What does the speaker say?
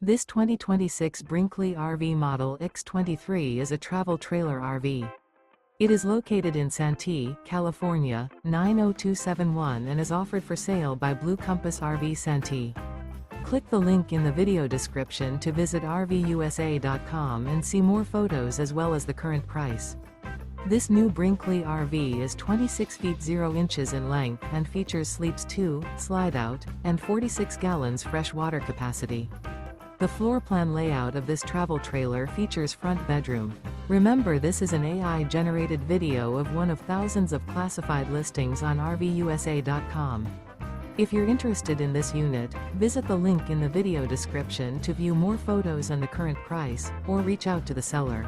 This 2026 Brinkley RV Model Ix 23 is a travel trailer RV. It is located in Santee, California, 90271 and is offered for sale by Blue Compass RV Santee. Click the link in the video description to visit RVUSA.com and see more photos as well as the current price. This new Brinkley RV is 26 feet 0 inches in length and features sleeps 2, Slideout, and 46 gallons fresh water capacity. The floor plan layout of this travel trailer features front bedroom. Remember, this is an AI-generated video of one of thousands of classified listings on RVUSA.com. If you're interested in this unit, visit the link in the video description to view more photos and the current price, or reach out to the seller.